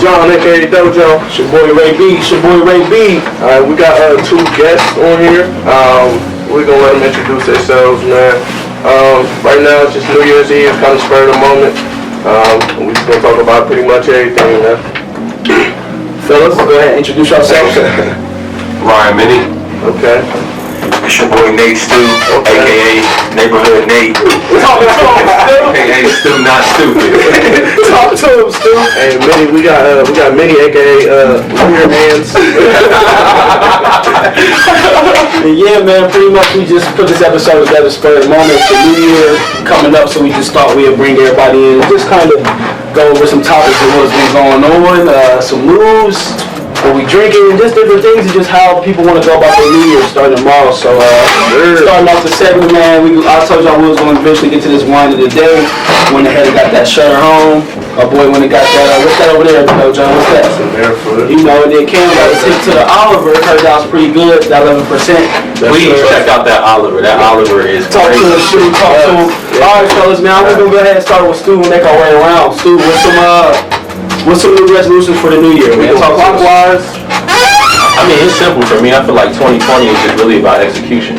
John, aka Dojo. It's your boy Ray B. Alright, we got two guests on here. We're gonna let them introduce themselves, man. Right now it's just New Year's Eve, kind of spur of the moment. We're just gonna talk about pretty much everything, man. Fellas, go ahead, introduce yourselves. Ryan Menny. Okay. It's your boy Nate Stu, aka Neighborhood Nate. Talk to him, Stu. Aka Stu Not Stupid. Talk to him, Stu. Hey, Menny, we got Menny, aka Weird Hands. Yeah, man, pretty much we just put this episode together spur of the moment. It's the New Year coming up, so we just thought we'd bring everybody in and just kind of go over some topics of what's been going on, some news, what we drinking, just different things, and just how people want to go about their New Year starting tomorrow. So, starting off the segment, man, I told y'all we was going to eventually get to this wine of the day. Went ahead and got that Shutter Home. Our boy went and got that, what's that over there, John? What's that? Some barefoot. You know, and then Cam got a tip to the Oliver. Heard that was pretty good, that 11%. Please check out that Oliver. That Oliver is Talk great. to us, Stu. Talk to him. All right, fellas, now we're going to go ahead and start with Stu and make our way around. Stu, what's some new resolutions for the new year, man? Talk clockwise. I mean, it's simple for me. I feel like 2020 is just really about execution.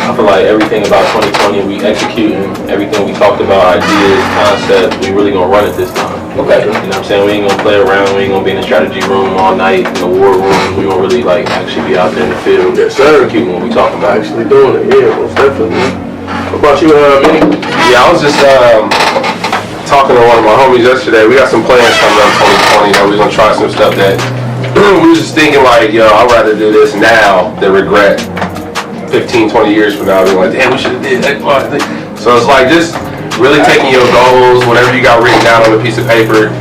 I feel like everything about 2020, we executing everything we talked about, ideas, concepts, we really gonna run it this time. Okay. You know what I'm saying? We ain't gonna play around, we ain't gonna be in the strategy room all night, in the war room. We gonna really actually be out there in the field. Yes, sir. Executing what we talking about. Actually doing it, yeah, most definitely. What about you, Menny? Yeah, I was just talking to one of my homies yesterday. We got some plans coming up 2020 that we're gonna try some stuff that we was just thinking like, yo, I'd rather do this now than regret 15, 20 years from now being like, damn, we should have did that. So it's like just really taking your goals, whatever you got written down on a piece of paper,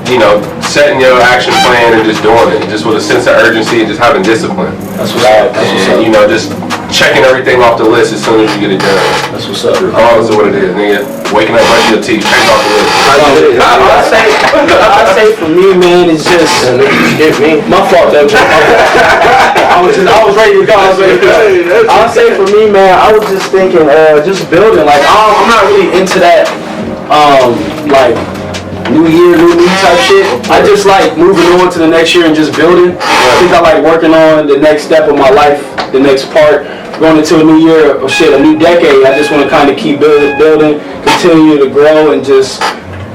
you know, setting your action plan and just doing it, just with a sense of urgency and just having discipline. That's what's up. And, you know, just checking everything off the list as soon as you get it done. That's what's up. Regardless of what it is, nigga. Waking up, brushing your teeth, check off the list. I'd say for me, man, it's just my fault. That I was ready to go. I'd say for me, man, I was just thinking, just building. Like I'm not really into that, like New Year, new me type shit. I just like moving on to the next year and just building. I think I like working on the next step of my life, the next part. Going into a new year, or shit, a new decade, I just want to kind of keep building, continue to grow, and just,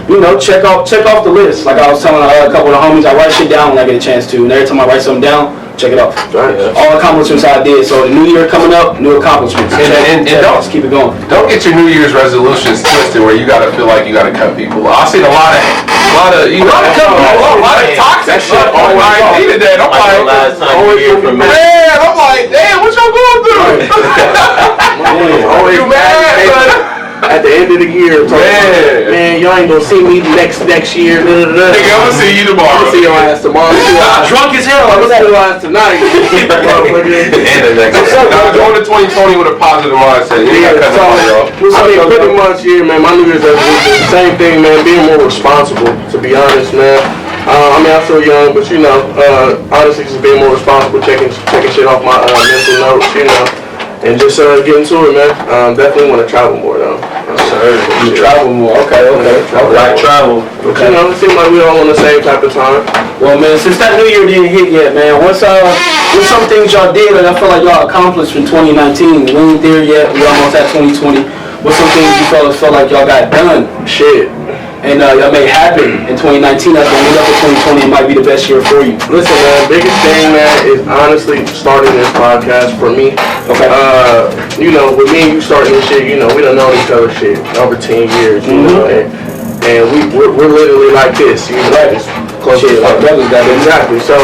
you know, check off the list. Like I was telling a couple of the homies, I write shit down when I get a chance to, and every time I write something down, check it off. Right. All accomplishments I did. So the new year coming up, new accomplishments. And don't just keep it going. Don't get your New Year's resolutions twisted where you gotta feel like you gotta cut people. I've seen a lot of toxic shit on my ID today. I'm like, last time you hear from me. Man, I'm like, damn, what y'all going through? Always You mad? at the end of the year, man, y'all ain't gonna see me next year. Nigga, I'm gonna see you tomorrow. I'm gonna see your ass tomorrow. Drunk as hell. I'm gonna see your ass tonight. Going to 2020 with a positive mindset. You ain't gotta cut nobody off. I mean, pretty much, yeah, man. My New Year's resolution, same thing, man. Being more responsible, to be honest, man. I mean, I'm still young, but you know, honestly, just being more responsible, checking shit off my mental notes, you know, and just getting to it, man. Definitely want to travel more, though. You travel more. Okay. Travel. But you know, it seems like we all on the same type of time. Well, man, since that New Year didn't hit yet, man, what's some things y'all did that I feel like y'all accomplished in 2019? We ain't there yet. We almost at 2020. What's some things you felt like y'all got done? Shit. And y'all made happen in 2019. That's gonna lead up to 2020. It might be the best year for you. Listen, man, biggest thing, man, is honestly starting this podcast for me. Okay. You know, with me and you starting this shit, you know, we done known each other shit over 10 years, you know, and we're literally like this, you know, just close to like brothers, that exactly. So,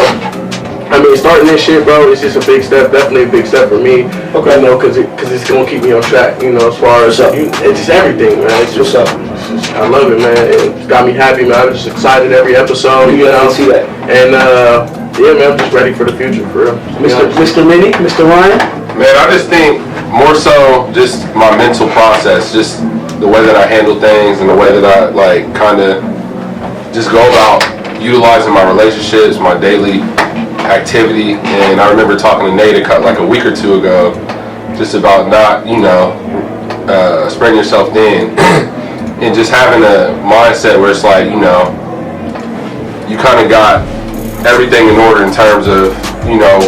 I mean, starting this shit, bro, it's just a big step, definitely a big step for me. Okay. You know, cause it's gonna keep me on track, you know, as far as it's just everything, man. It's just I love it, man. It's got me happy, man. I'm just excited every episode, you know. See that. And yeah, man, I'm just ready for the future, for real. Mr. Menny, Mr. Ryan. Man, I just think more so just my mental process, just the way that I handle things and the way that I like kind of just go about utilizing my relationships, my daily activity. And I remember talking to Nate like a week or two ago, just about not, you know, spreading yourself thin and just having a mindset where it's like, you know, you kind of got everything in order in terms of, you know,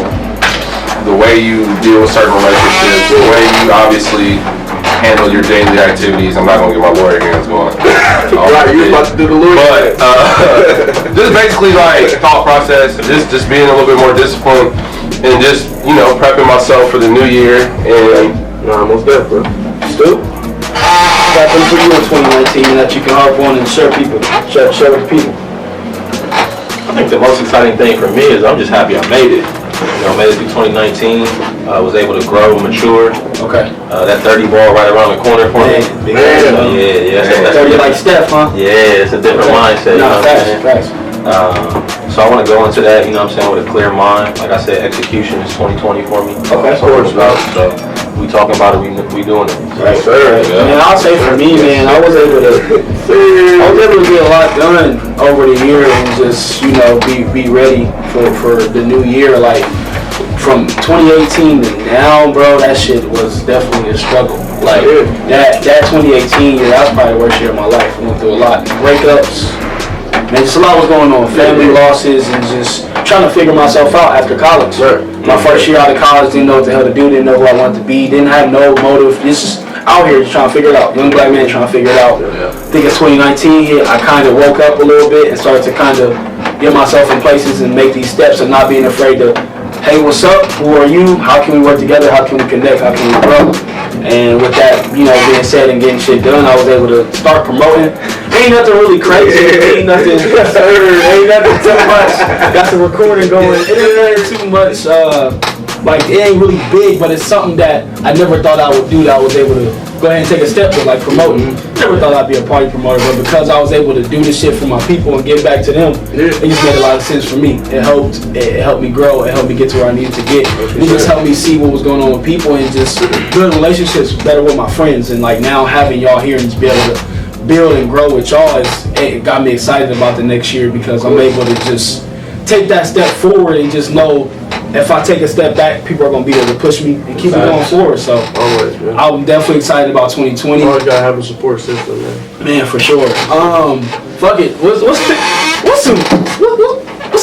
the way you deal with certain relationships, the way you obviously handle your daily activities. I'm not gonna get my lawyer hands going. Right, you about to do the lawyer. But just basically like thought process, just being a little bit more disciplined, and just, you know, prepping myself for the new year. And Nah, almost there, bro. Stu? Happened for you in 2019 that you can harp on and share with people. I think the most exciting thing for me is I'm just happy I made it. You know, I made it through 2019. I was able to grow, mature. Okay. That 30 ball right around the corner for me. Yeah. That's 30 like Steph, huh? Yeah, it's a different mindset. You know what I'm saying? Facts. So I want to go into that, you know what I'm saying, with a clear mind. Like I said, execution is 2020 for me. Okay. That's what it's about. So we talking about it, we doing it. Right. Yeah. Man, I'll say for me, man, I was able to get a lot done over the year and just, you know, be ready for the new year. Like from 2018 to now, bro, that shit was definitely a struggle. Like that 2018 year, that was probably the worst year of my life. I went through a lot, breakups. Man, just a lot was going on. Family losses and just trying to figure myself out after college. My first year out of college, didn't know what the hell to do, didn't know who I wanted to be, didn't have no motive. Just out here just trying to figure it out. Young black man trying to figure it out. I think as 2019 hit, I kind of woke up a little bit and started to kind of get myself in places and make these steps and not being afraid to, hey, what's up? Who are you? How can we work together? How can we connect? How can we grow? And with that, you know, being said and getting shit done, I was able to start promoting. Ain't nothing really crazy. Ain't nothing too much. Got the recording going. It ain't too much. Like it ain't really big, but it's something that I never thought I would do. That I was able to go ahead and take a step with, like promoting. Never thought I'd be a party promoter, but because I was able to do this shit for my people and give back to them, it just made a lot of sense for me. It helped me grow. It helped me get to where I needed to get. It just helped me see what was going on with people and just build relationships better with my friends. And like now having y'all here and just be able to build and grow with y'all, it got me excited about the next year because I'm able to just take that step forward and just know if I take a step back, people are going to be there to push me and keep it going forward. So Always, man. I'm definitely excited about 2020. You always gotta have a support system, man. Man, for sure. Fuck it. What's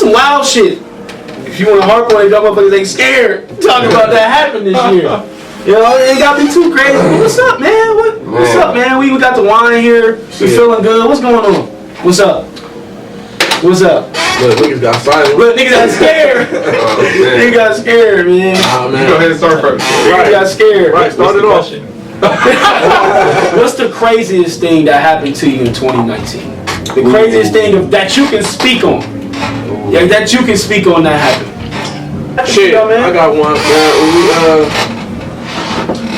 some wild shit? If you want to harp on it, y'all motherfuckers ain't scared. Talk about that happened this year. You know, it ain't got to be too crazy. What's up, man? What's up, man? We got the wine here. We feeling good. What's going on? What's up? What's up? Look, niggas got silent. Look, niggas got scared. Niggas got scared, man. Oh, man. go ahead and start first. Niggas got scared. Right, start it off. What's the craziest thing that happened to you in 2019? The craziest thing that you can speak on. Yeah, that you can speak on that happened. Shit, I got one, man. We,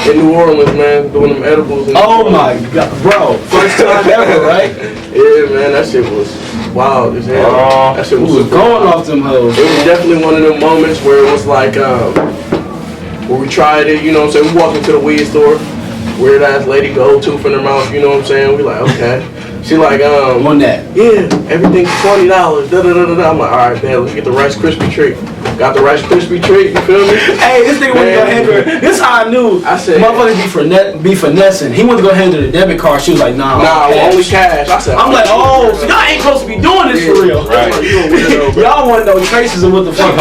in New Orleans, man, doing them edibles. And Oh my god, bro. First time ever, right? Yeah, man, that shit was wild as hell. That shit was Who was going off them hoes? It was definitely one of them moments where it was like, where we tried it, you know what I'm saying? We walked into the weed store, weird ass lady go tooth in her mouth, you know what I'm saying? We like, okay. She like, On that. yeah, everything's $20, da-da-da-da-da. I'm like, all right, man, let's get the Rice Krispie treat. Got the Rice Krispie treat, you feel me? Hey, this nigga went to go handle it. This how I knew. I said, motherfuckers be finessing. He went to go handle the debit card. She was like, nah, only cash. I said, I'm like, oh, so y'all ain't supposed to be doing this for real. Right. Y'all want no traces of what the fuck.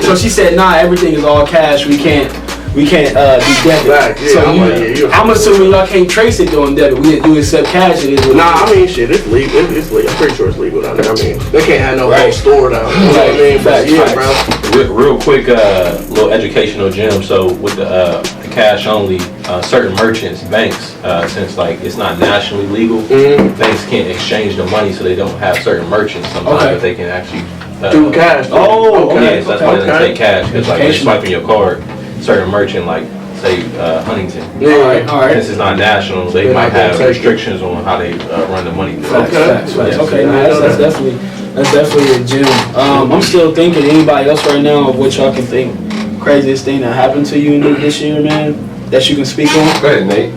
So she said, nah, everything is all cash. We can't do debit. Right, yeah, So I'm like, yeah, I'm assuming y'all can't trace it doing debit. We do accept cash. It is what Nah, I mean, shit, it's legal. It's legal. I'm pretty sure it's legal down there. I mean, they can't have no whole store down there. You know what I mean? But yeah, bro. Real quick, little educational gem. So with the cash only, certain merchants, banks, since like it's not nationally legal, banks can't exchange the money, so they don't have certain merchants sometimes that they can actually Do cash. Oh, okay. Yes, that's why they say cash, because like when you're swiping your card, certain merchant like say Huntington. Yeah. All right. Since it's not national, they They're might not gonna have take it. restrictions on how they run the money. Facts. Yeah. Okay, nah, that's definitely a gem. I'm still thinking. Anybody else right now of what y'all can think craziest thing that happened to you this year, man, that you can speak on? Go ahead, Nate.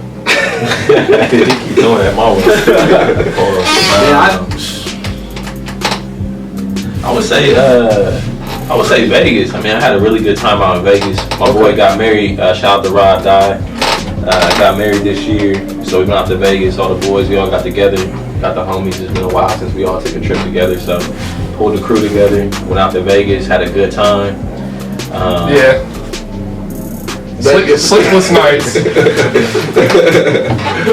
They keep doing that, my I would say Vegas. I mean, I had a really good time out in Vegas. My boy got married. Shout out to Rod Dye. Got married this year, so we went out to Vegas. All the boys, we all got together. got the homies. It's been a while since we all took a trip together, so pulled the crew together, went out to Vegas, had a good time. Yeah. Sleepless nights. The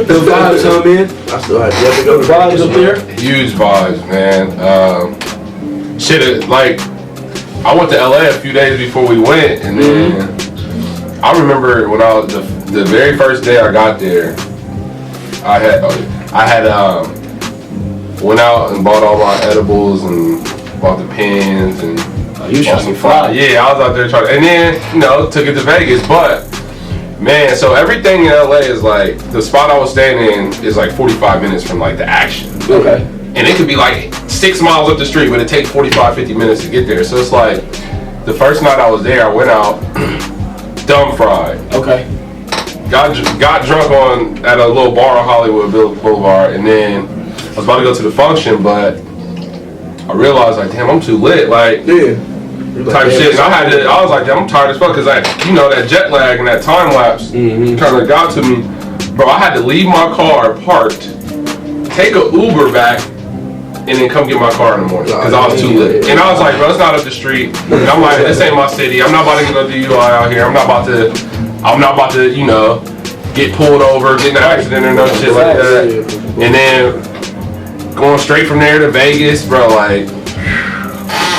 vibes, huh, man? I still had yet to go to Vibes up there. Huge vibes, man. Like, I went to LA a few days before we went, and then I remember when I was the very first day I got there, I had went out and bought all my edibles and bought the pens and You was trying to fly. Yeah, I was out there trying, and then took it to Vegas. But man, so everything in LA is like the spot I was staying in is like 45 minutes from like the action. Okay. And it could be like 6 miles up the street, but it takes 45-50 minutes to get there. So it's like the first night I was there, I went out dumb fried. Okay. Got drunk at a little bar on Hollywood Boulevard, and then I was about to go to the function, but I realized like, damn, I'm too lit, like type shit. And I was like, damn, I'm tired as fuck, cause that jet lag and that time lapse kind of got to me, bro. I had to leave my car parked, take a Uber back, and then come get my car in the morning, cause I was too lit. And I was like, bro, it's not up the street. And I'm like, this ain't my city. I'm not about to get no DUI out here. I'm not about to, get pulled over, get in an accident or no shit like that. And then going straight from there to Vegas, bro, like,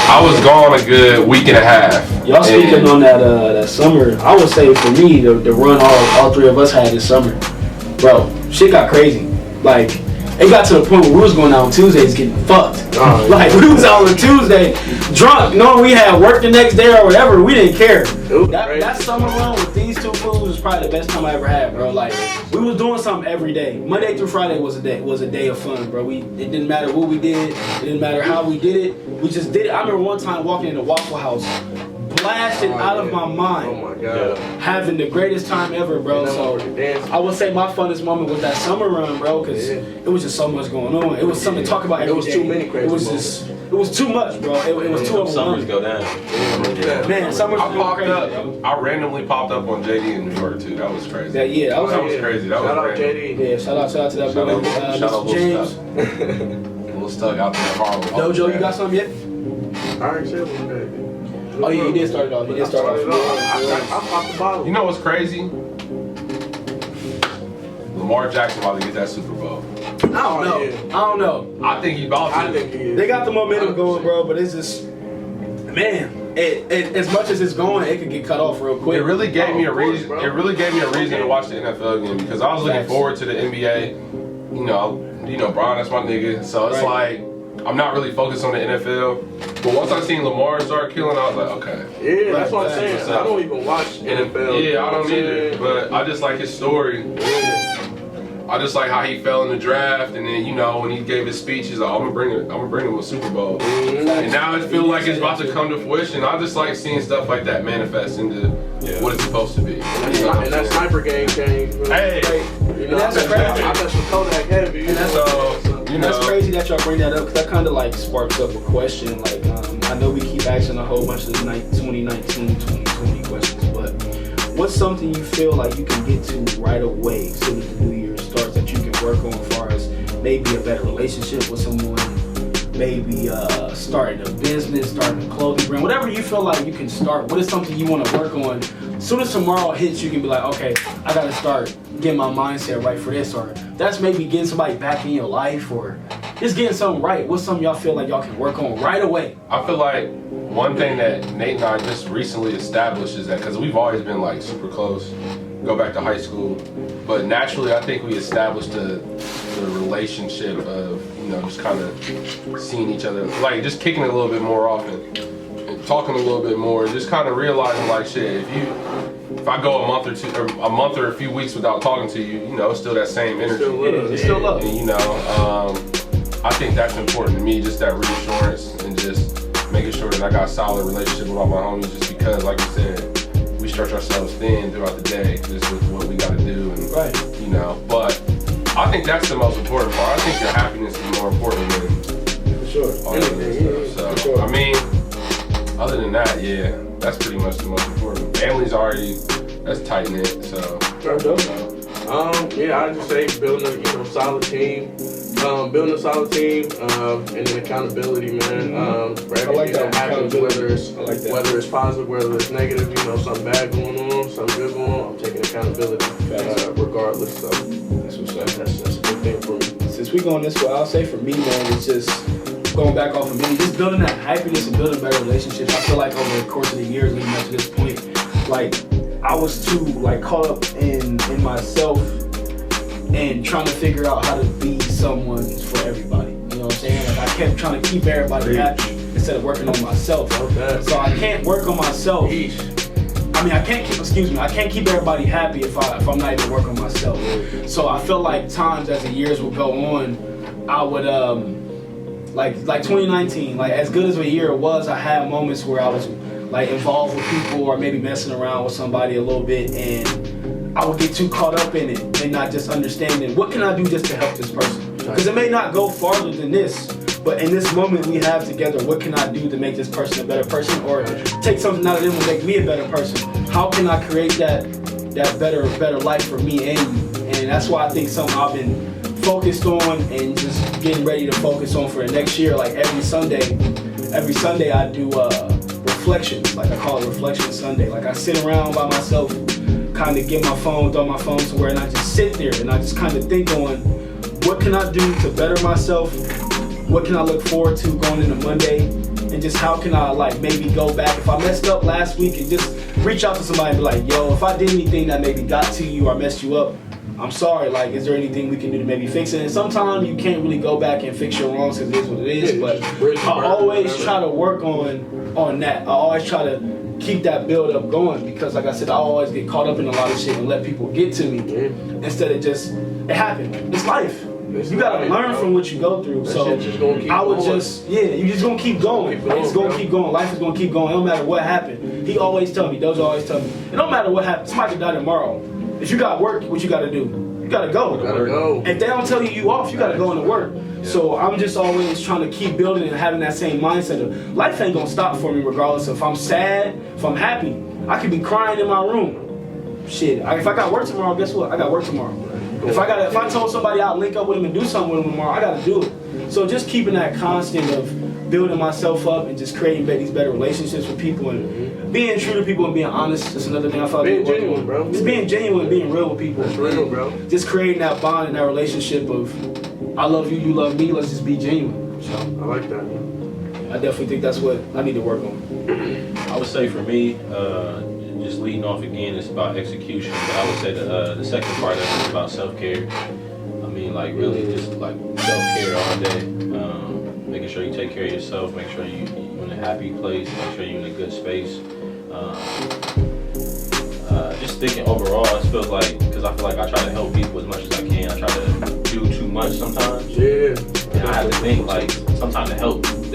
I was gone a good week and a half. Y'all speaking on that summer, I would say for me, the run all three of us had this summer, bro, shit got crazy. Like, it got to the point where we was going out on Tuesdays getting fucked. Like, we was out on Tuesday, drunk, knowing we had work the next day or whatever, we didn't care. That summer run with these two fools was probably the best time I ever had, bro. Like, we was doing something every day. Monday through Friday was a day of fun, bro. It didn't matter what we did, it didn't matter how we did it, we just did it. I remember one time walking in the Waffle House, blasted out of my mind. Oh my God. Having the greatest time ever, bro. So I would say my funnest moment was that summer run, bro, because it was just so much going on. It was something to talk about every day. It was too many crazy moments. It was too much, bro. It was too overwhelming. Summers go down. Man, summers go crazy, bro. I randomly popped up on JD in New York too. That was crazy. That was crazy. That shout was out JD. Yeah, shout out to that boy, Mr. James. Little stuck out there in Harlem. Dojo, you got something yet? I already said one day. Oh yeah, you did start it off. I popped the bottle. You know what's crazy? Lamar Jackson about to get that Super Bowl. I don't know. I think he about to. I think he is. They got the momentum going, bro, but it's just, man, as much as it's going, it could get cut off real quick. It really gave me a reason. bro. It really gave me a reason to watch the NFL again, because I was looking forward to the NBA. You know, Brian, that's my nigga. So it's like, I'm not really focused on the NFL. But once I seen Lamar start killing, I was like, okay. Yeah, that's what I'm saying. I don't even watch NFL. Yeah, I don't either. But I just like his story. I just like how he fell in the draft, and then when he gave his speech, he's like, I'm gonna bring him a Super Bowl. And now it feels like it's about to come to fruition. I just like seeing stuff like that manifest into what it's supposed to be. And that sniper game changed. Hey, that's crazy. I mess with Kodak heavy. That's crazy that y'all bring that up, because that kind of like sparks up a question. Like, I know we keep asking a whole bunch of 2019, 2020 questions, but what's something you feel like you can get to right away as soon as the new year starts that you can work on as far as maybe a better relationship with someone, maybe starting a business, starting a clothing brand, whatever you feel like you can start? What is something you want to work on? As soon as tomorrow hits, you can be like, okay, I got to start getting my mindset right for this, or that's maybe getting somebody back in your life, or just getting something right. What's something y'all feel like y'all can work on right away? I feel like one thing that Nate and I just recently established is that, because we've always been like super close, go back to high school, but naturally I think we established the relationship of just kind of seeing each other, like just kicking it a little bit more often and talking a little bit more, just kind of realizing like, shit, if I go a month or a few weeks without talking to you, it's still that same energy. It's still love. And I think that's important to me, just that reassurance and just making sure that I got a solid relationship with all my homies, just because, like you said, we stretch ourselves thin throughout the day just with what we got to do. And, but I think that's the most important part. I think your happiness is more important than all that other stuff. So, I mean, other than that, that's pretty much the most important. Family's already, that's tight knit, so. Yeah, I just say building a solid team. Building a solid team, and then accountability, man. For everything that happens, whether it's positive, whether it's negative, something bad going on, something good going on, I'm taking accountability, regardless. So That's what's up. that's a good thing for me. Since we going this way, I'll say for me, man, it's just going back off of me, just building that happiness and building better relationships. I feel like over the course of the years leading up to this point, like I was too caught up in myself and trying to figure out how to be someone for everybody. You know what I'm saying? Like I kept trying to keep everybody happy instead of working on myself. Okay. So I can't work on myself. I mean, I can't keep everybody happy if I'm not even working on myself. So I feel like times as the years would go on, I would like 2019, like as good as a year it was, I had moments where I was like involved with people or maybe messing around with somebody a little bit, and I would get too caught up in it and not just understanding what can I do just to help this person. Because it may not go farther than this, but in this moment we have together, what can I do to make this person a better person, or take something out of them and make me a better person? How can I create that better life for me and you? And that's why I think something I've been focused on and just getting ready to focus on for the next year. Like every Sunday I do reflections, like I call it Reflection Sunday. Like I sit around by myself, kind of get my phone, throw my phone somewhere, and I just sit there and I just kind of think on what can I do to better myself, what can I look forward to going into Monday, and just how can I maybe go back if I messed up last week and just reach out to somebody and be like, yo, if I did anything that maybe got to you or messed you up, I'm sorry, is there anything we can do to maybe fix it? And sometimes you can't really go back and fix your wrongs because it is what it is, but I always try to work on that. I always try to keep that build up going because like I said, I always get caught up in a lot of shit and let people get to me instead of just, it happened. It's life. You gotta learn from what you go through. So I would just, you just gonna keep going. It's gonna keep going. Life is gonna keep going. It don't matter what happened. He always tell me, Doja always tell me, it don't matter what happens. Somebody could die tomorrow. If you got work, what you gotta do? You gotta go. If they don't tell you off, you gotta go into work. So I'm just always trying to keep building and having that same mindset of life ain't gonna stop for me regardless if I'm sad, if I'm happy. I could be crying in my room. Shit, if I got work tomorrow, guess what? I got work tomorrow. If I told somebody I'll link up with them and do something with them tomorrow, I gotta do it. So just keeping that constant of building myself up and just creating these better relationships with people and being true to people and being honest. That's another thing I thought. Being genuine, bro. Just being genuine and being real with people. That's real, bro. Just creating that bond and that relationship of I love you, you love me. Let's just be genuine. So I like that. I definitely think that's what I need to work on. I would say for me, just leading off again, it's about execution. But I would say the second part of it is about self-care. I mean, really just self-care all day. Making sure you take care of yourself, make sure you're in a happy place, make sure you're in a good space. Just thinking overall, it feels like, because I feel like I try to help people as much as I can. I try to do too much sometimes. Yeah. And I have to think sometimes the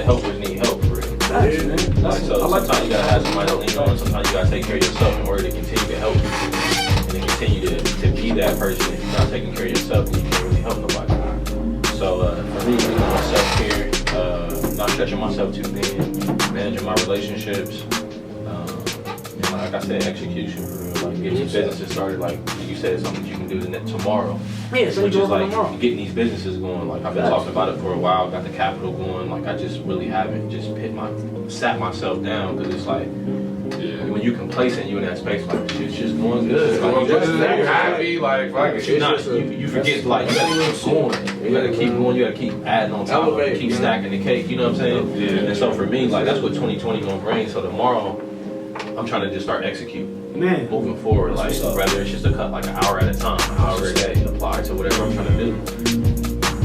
helpers need help for real. Sometimes you gotta have somebody to lean on. Sometimes you gotta take care of yourself in order to continue to help people and to continue to be that person. If you're not taking care of yourself, then you can't really help nobody. So for me, self-care, not stretching myself too thin, managing my relationships, and like I said, execution for real. Getting these businesses started, like you said, something you can do tomorrow. Yeah, so which is tomorrow. Getting these businesses going. I've been talking about it for a while, got the capital going. I just really haven't just sat myself down because it's when you complacent, you in that space, it's just going good. You're happy, you forget, you gotta keep going. You gotta keep going, you gotta keep adding on top of it, keep stacking the cake, you know what I'm saying? Yeah. And so for me, that's what 2020 gonna bring. So tomorrow, I'm trying to just start executing. Man. Moving forward, whether it's just a cut an hour at a time, an hour a day, apply to whatever I'm trying to do.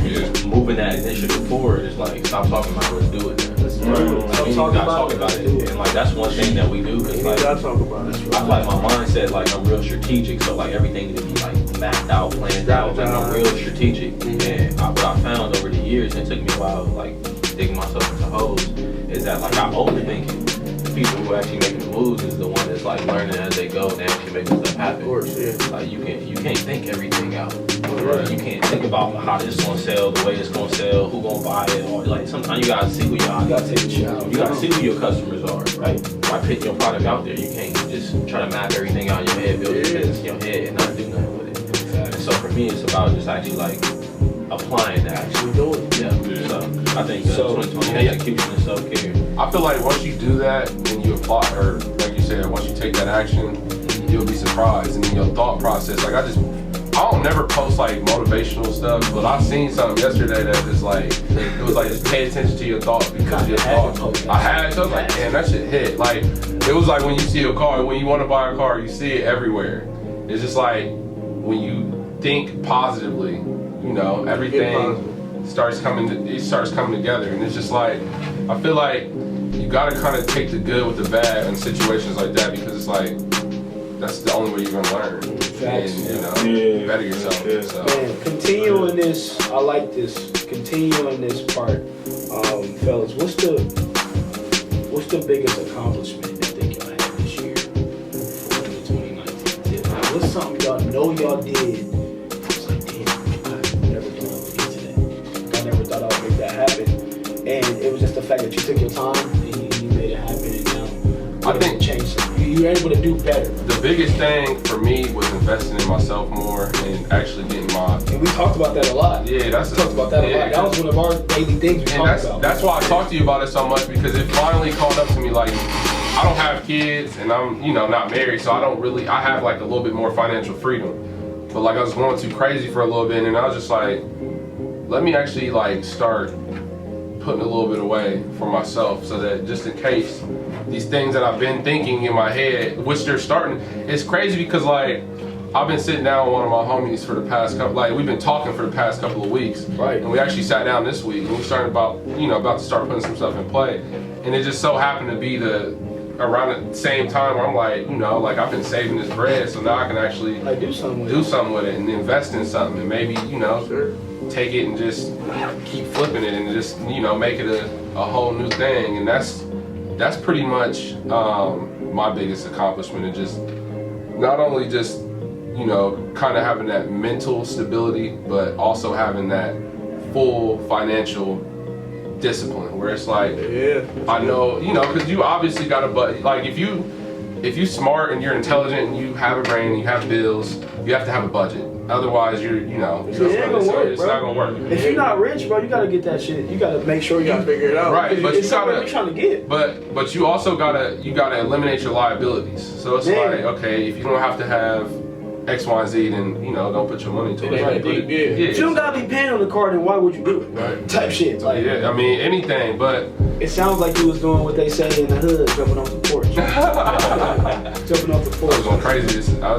Just moving that initiative forward is stop talking about it, let's do it. Stop talking about it. And that's one thing that we do because I feel like my mindset, I'm real strategic, so everything needs to be mapped out, planned out. I'm real strategic. And what I found over the years, and it took me a while digging myself into holes, is that I overthink it. People who actually making the moves is the one that's learning as they go and they actually making stuff happen. Of course, yeah. You can't think everything out. Right. You can't think about how this gonna sell, the way it's gonna sell, who gonna buy it, or sometimes you gotta see who your you gotta see who your customers are, right? By putting your product out there, you can't just try to map everything out in your head, build your business in your head and not do nothing with it. me, it's about just actually like applying that. Actually do it. Yeah. So I think 2020 execution and self-care. I feel like once you do that and you apply, or like you said, once you take that action, you'll be surprised. And then your thought process, like I don't never post like motivational stuff, but I seen something yesterday that is like, it was like just pay attention to your thoughts because your thoughts. I had it, so I was like, damn, that shit hit. Like, it was like when you see a car, when you want to buy a car, you see it everywhere. It's just like when you think positively, you know, everything starts coming together, and it's just like, I feel like you gotta kind of take the good with the bad in situations like that, because it's like, that's the only way you're gonna learn. Facts. And, you know, better yourself. Yeah. So. Man, continue in this. I like this. Continue in this part, fellas. What's the biggest accomplishment that they y'all had this year for 2019? Like, what's something y'all know y'all did? It's like, damn, I never thought I would get to that. I never thought I would make that happen. And it was just the fact that you took your time and you made it happen, and now I think change something. You're able to do better. The biggest thing for me was investing in myself more and actually getting my. And we talked about that a lot. Yeah, that's we talked about that a lot. That was one of our daily things we talked about. That's why I talked to you about it so much, because it finally caught up to me. Like, I don't have kids and I'm, you know, not married, so I have like a little bit more financial freedom. But like I was going too crazy for a little bit, and I was just like, let me actually like start putting a little bit away for myself, so that just in case these things that I've been thinking in my head, which they're starting, it's crazy because like I've been sitting down with one of my homies for the past couple, like we've been talking for the past couple of weeks, right? And we actually sat down this week and we started about to start putting some stuff in play, and it just so happened to be around the same time where I'm like, you know, like I've been saving this bread, so now I can actually like do something with it and invest in something, and maybe, you know, take it and just keep flipping it and just, you know, make it a whole new thing. And that's pretty much my biggest accomplishment, and just not only just, you know, kind of having that mental stability, but also having that full financial discipline, where it's like, I know, you know, because you obviously got like if you smart and you're intelligent and you have a brain and you have bills, you have to have a budget. Otherwise, it's not gonna work. If you're not rich, bro, you gotta get that shit. You gotta make sure you gotta figure it out. Right, but it's something you're trying to get. But you also gotta eliminate your liabilities. So it's like, okay, if you don't have to have X, Y, and Z, then, you know, don't put your money to it. If you don't gotta be paying on the card, then why would you do it? Right. Type shit. Like, yeah, I mean anything, but it sounds like you was doing what they say in the hood, jumping off the porch. Jumping off the porch. I was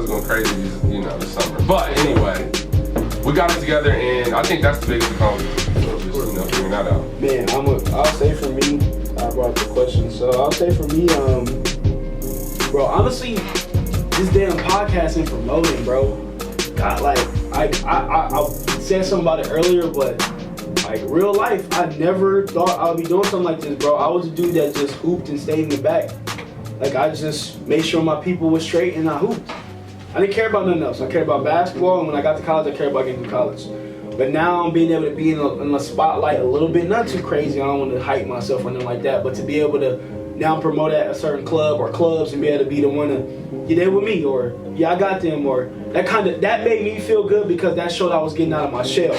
going crazy, you know, this summer. But anyway, we got it together, and I think that's the biggest accomplishment. So just, you know, figuring that out. Man, I'll say for me, I brought up the question. So I'll say for me, bro, honestly, this damn podcast and promoting, bro. God, like I said something about it earlier, but like real life, I never thought I would be doing something like this, bro. I was a dude that just hooped and stayed in the back. Like, I just made sure my people were straight and I hooped. I didn't care about nothing else. I cared about basketball, and when I got to college, I cared about getting to college. But now I'm being able to be in the spotlight a little bit, not too crazy. I don't want to hype myself or nothing like that, but to be able to now promote at a certain club or clubs and be able to be the one to, you there with me, or yeah, I got them, or that made me feel good, because that showed I was getting out of my shell.